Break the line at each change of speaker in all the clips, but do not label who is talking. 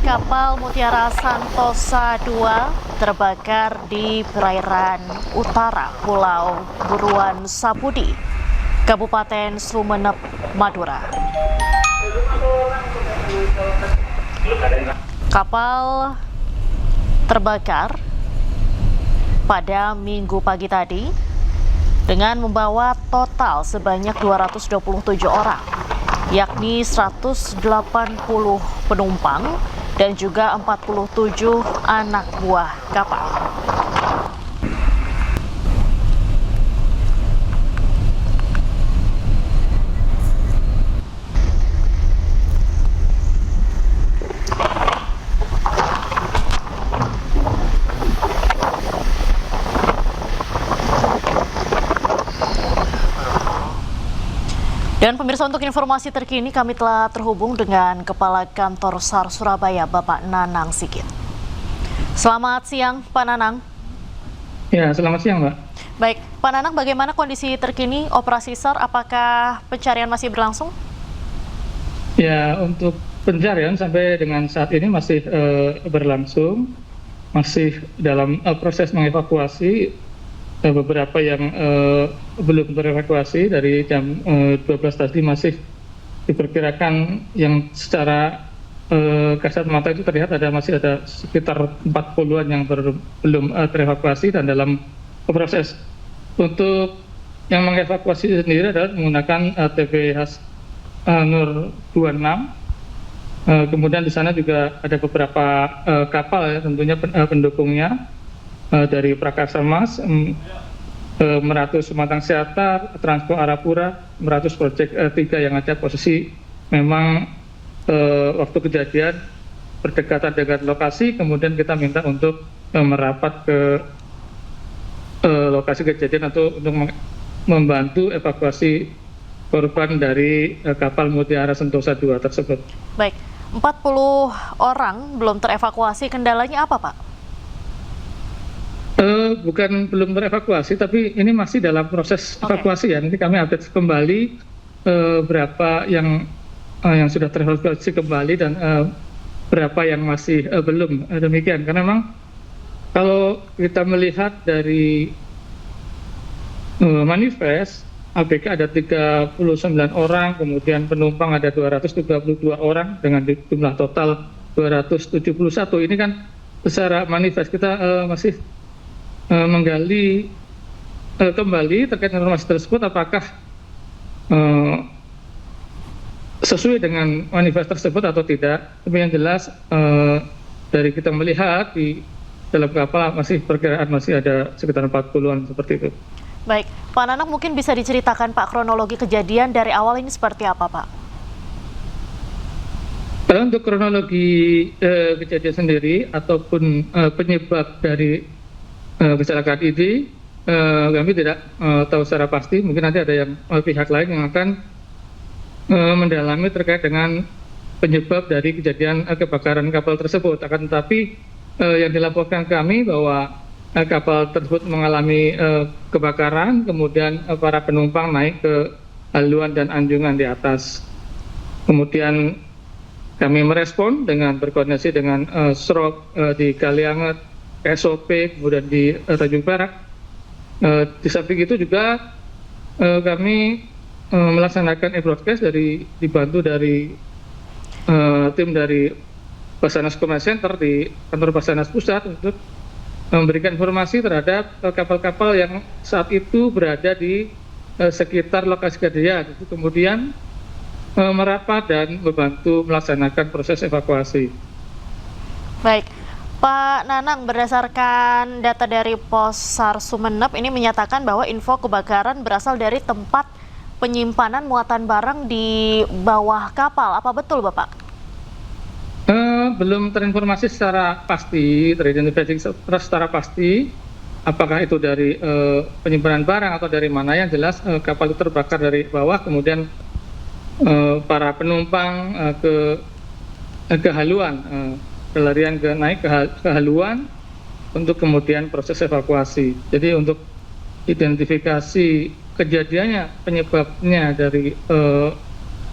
Kapal Mutiara Santosa II terbakar di perairan utara Pulau Buruan Sapudi, Kabupaten Sumeneb, Madura. Kapal terbakar pada Minggu pagi tadi dengan membawa total sebanyak 227 orang, yakni 180 penumpang dan juga 47 anak buah kapal. Dan pemirsa, untuk informasi terkini kami telah terhubung dengan Kepala Kantor SAR Surabaya, Bapak Nanang Sigit. Selamat siang, Pak Nanang.
Ya, selamat siang, Mbak.
Baik, Pak Nanang, bagaimana kondisi terkini operasi SAR? Apakah pencarian masih berlangsung?
Ya, untuk pencarian sampai dengan saat ini masih berlangsung, masih dalam proses mengevakuasi. Beberapa yang belum terevakuasi dari jam 12 tadi masih diperkirakan yang secara kasat mata itu terlihat masih ada sekitar 40-an yang belum terevakuasi dan dalam proses. Untuk yang mengevakuasi sendiri adalah menggunakan TV Nur 26. Kemudian di sana juga ada beberapa kapal ya, tentunya pendukungnya. Dari Prakasa Mas, Meratus Sumatang Seatar, Transpo Arapura, Meratus Project 3 yang ada posisi memang waktu kejadian berdekatan dengan lokasi, kemudian kita minta untuk merapat ke lokasi kejadian untuk membantu evakuasi korban dari kapal Mutiara Sentosa II tersebut.
Baik, 40 orang belum terevakuasi, kendalanya apa, Pak?
Bukan belum terevakuasi, tapi ini masih dalam proses evakuasi ya. Nanti kami update kembali berapa yang sudah terevakuasi kembali dan berapa yang masih belum. Demikian, karena memang kalau kita melihat dari manifest ABK ada 39 orang, kemudian penumpang ada 232 orang dengan jumlah total 271. Ini kan secara manifest kita masih menggali kembali terkait informasi tersebut, apakah sesuai dengan manifest tersebut atau tidak. Tapi yang jelas dari kita melihat di dalam kapal perkiraan masih ada sekitar 40-an seperti itu.
Baik, Pak Nanang, mungkin bisa diceritakan Pak kronologi kejadian dari awal ini seperti apa, Pak?
Untuk kronologi kejadian sendiri ataupun penyebab dari kecelakaan ini kami tidak tahu secara pasti. Mungkin nanti ada yang pihak lain yang akan mendalami terkait dengan penyebab dari kejadian kebakaran kapal tersebut. Akan tetapi yang dilaporkan kami bahwa kapal tersebut mengalami kebakaran, kemudian para penumpang naik ke haluan dan anjungan di atas. Kemudian kami merespon dengan berkoordinasi dengan SROP di Kalianget, SOP, kemudian di Tanjung Perak. Di samping itu juga kami melaksanakan e-broadcast dibantu dari tim dari Basarnas Command Center di kantor Basarnas Pusat untuk memberikan informasi terhadap kapal-kapal yang saat itu berada di sekitar lokasi kejadian. Kemudian merapat dan membantu melaksanakan proses evakuasi.
Baik, Pak Nanang, berdasarkan data dari Pos SAR Sumeneb ini menyatakan bahwa info kebakaran berasal dari tempat penyimpanan muatan barang di bawah kapal. Apa betul, Bapak?
Belum terinformasi secara pasti, teridentifikasi secara pasti apakah itu dari penyimpanan barang atau dari mana. Yang jelas kapal itu terbakar dari bawah, kemudian para penumpang ke haluan, pelarian naik ke haluan untuk kemudian proses evakuasi. Jadi untuk identifikasi kejadiannya, penyebabnya dari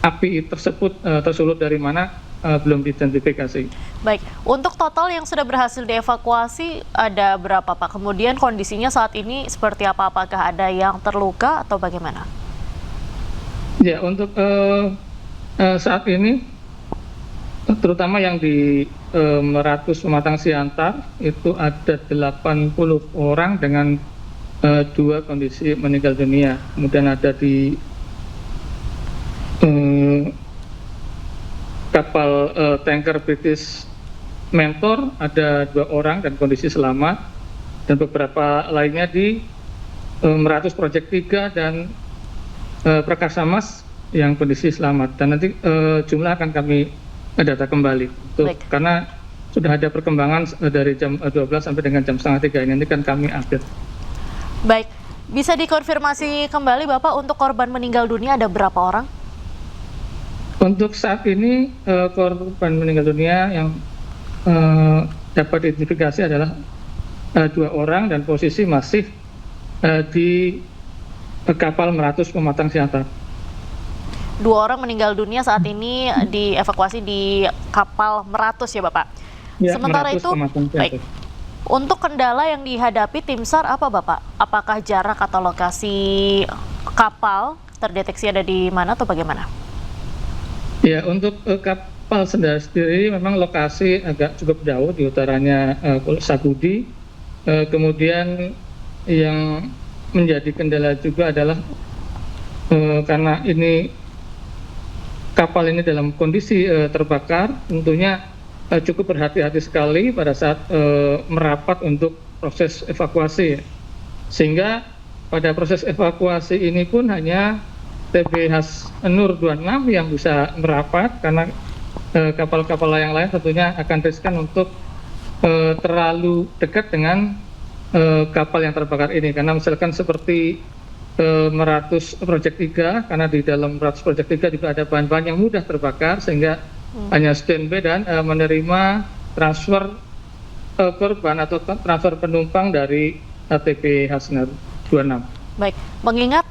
api tersebut tersulut dari mana, belum diidentifikasi.
Baik, untuk total yang sudah berhasil dievakuasi ada berapa Pak? Kemudian kondisinya saat ini seperti apa? Apakah ada yang terluka atau bagaimana?
Ya, untuk saat ini, terutama yang di Meratus Pematang Siantar, itu ada 80 orang dengan 2 kondisi meninggal dunia. Kemudian ada di kapal tanker British Mentor ada 2 orang dan kondisi selamat, dan beberapa lainnya di Meratus Project 3 dan Prakasa Mas yang kondisi selamat. Dan nanti jumlah akan kami data kembali karena sudah ada perkembangan dari jam 12 sampai dengan jam setengah 3 ini kan kami update.
Baik, bisa dikonfirmasi kembali Bapak untuk korban meninggal dunia ada berapa orang?
Untuk saat ini korban meninggal dunia yang dapat diidentifikasi adalah 2 orang dan posisi masih di kapal Meratus Pematang Siantar.
2 orang meninggal dunia saat ini dievakuasi di kapal Meratus ya Bapak.
Ya,
Sementara
Meratus
itu,
baik.
Untuk kendala yang dihadapi tim SAR apa Bapak? Apakah jarak atau lokasi kapal terdeteksi ada di mana atau bagaimana?
Ya, untuk kapal sendiri memang lokasi agak cukup jauh di utaranya Pulau Sagudi. Kemudian yang menjadi kendala juga adalah karena ini kapal ini dalam kondisi terbakar, tentunya cukup berhati-hati sekali pada saat merapat untuk proses evakuasi. Sehingga pada proses evakuasi ini pun hanya TB Hasnur 26 yang bisa merapat, karena kapal-kapal yang lain tentunya akan riskan untuk terlalu dekat dengan kapal yang terbakar ini. Karena misalkan seperti Meratus Project 3, karena di dalam Meratus Project 3 juga ada bahan-bahan yang mudah terbakar, sehingga hanya standby dan menerima transfer korban atau transfer penumpang dari TB Hasnur 26.
Baik, mengingat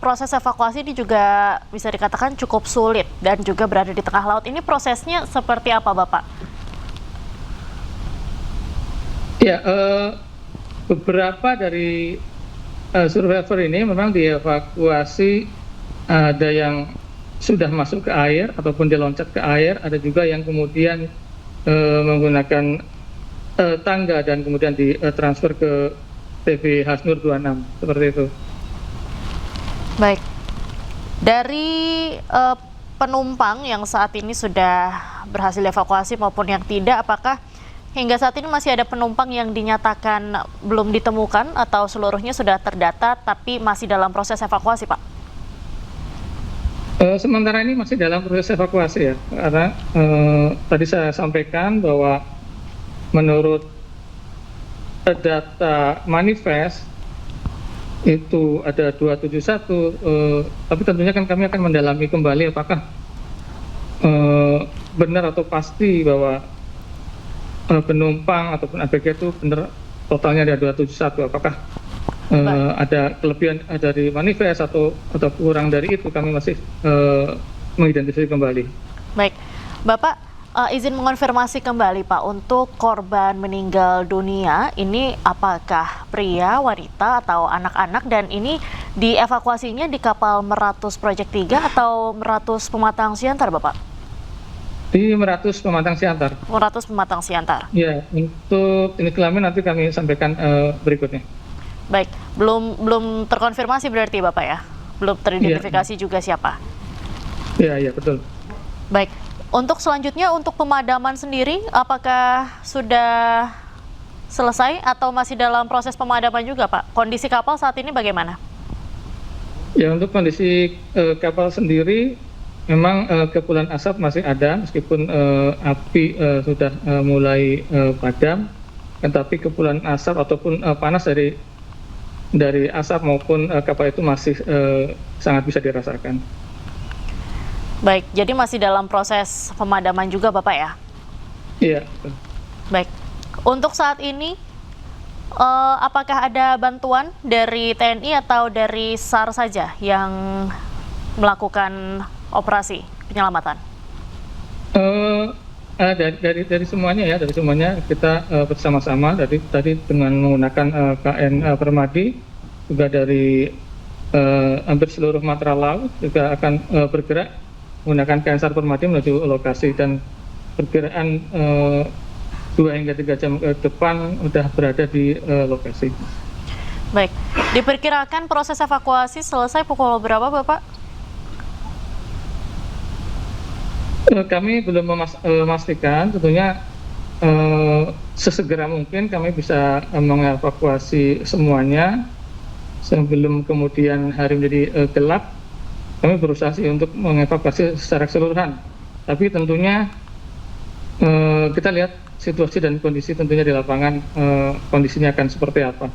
proses evakuasi ini juga bisa dikatakan cukup sulit dan juga berada di tengah laut. Ini prosesnya seperti apa Bapak?
Ya, beberapa dari survivor ini memang dievakuasi, ada yang sudah masuk ke air ataupun diloncat ke air, ada juga yang kemudian menggunakan tangga dan kemudian ditransfer ke TB Hasnur 26, seperti itu.
Baik, dari penumpang yang saat ini sudah berhasil evakuasi maupun yang tidak, apakah hingga saat ini masih ada penumpang yang dinyatakan belum ditemukan atau seluruhnya sudah terdata tapi masih dalam proses evakuasi, Pak?
Sementara ini masih dalam proses evakuasi ya, karena tadi saya sampaikan bahwa menurut data manifest itu ada 271, tapi tentunya kan kami akan mendalami kembali apakah benar atau pasti bahwa penumpang ataupun ABG itu benar totalnya ada 271, apakah ada kelebihan dari manifest atau kurang dari itu, kami masih mengidentifikasi kembali.
Baik, Bapak izin mengonfirmasi kembali Pak, untuk korban meninggal dunia ini apakah pria, wanita, atau anak-anak, dan ini dievakuasinya di kapal Meratus Project 3 atau Meratus Pematang Siantar Bapak?
Di Meratus Pematang Siantar.
Meratus Pematang Siantar.
Ya, untuk ini kelamin nanti kami sampaikan berikutnya.
Baik, belum terkonfirmasi berarti Bapak ya? Belum teridentifikasi juga siapa?
Iya, betul.
Baik, untuk selanjutnya untuk pemadaman sendiri, apakah sudah selesai atau masih dalam proses pemadaman juga Pak? Kondisi kapal saat ini bagaimana?
Ya, untuk kondisi kapal sendiri, memang kepulan asap masih ada, meskipun api sudah mulai padam, tetapi kepulan asap ataupun panas dari asap maupun kapal itu masih sangat bisa dirasakan.
Baik, jadi masih dalam proses pemadaman juga Bapak ya?
Iya.
Baik, untuk saat ini apakah ada bantuan dari TNI atau dari SAR saja yang melakukan operasi penyelamatan?
Eh, dari semuanya ya, dari semuanya kita bersama-sama tadi dengan menggunakan KN Permadi, juga dari hampir seluruh matra laut juga akan bergerak menggunakan KN SAR Permadi menuju lokasi, dan perkiraan 2 hingga 3 jam ke depan sudah berada di lokasi.
Baik, diperkirakan proses evakuasi selesai pukul berapa, Bapak?
Kami belum memastikan, tentunya sesegera mungkin kami bisa mengevakuasi semuanya sebelum kemudian hari menjadi gelap. Kami berusaha sih untuk mengevakuasi secara keseluruhan, tapi tentunya kita lihat situasi dan kondisi tentunya di lapangan, kondisinya akan seperti apa.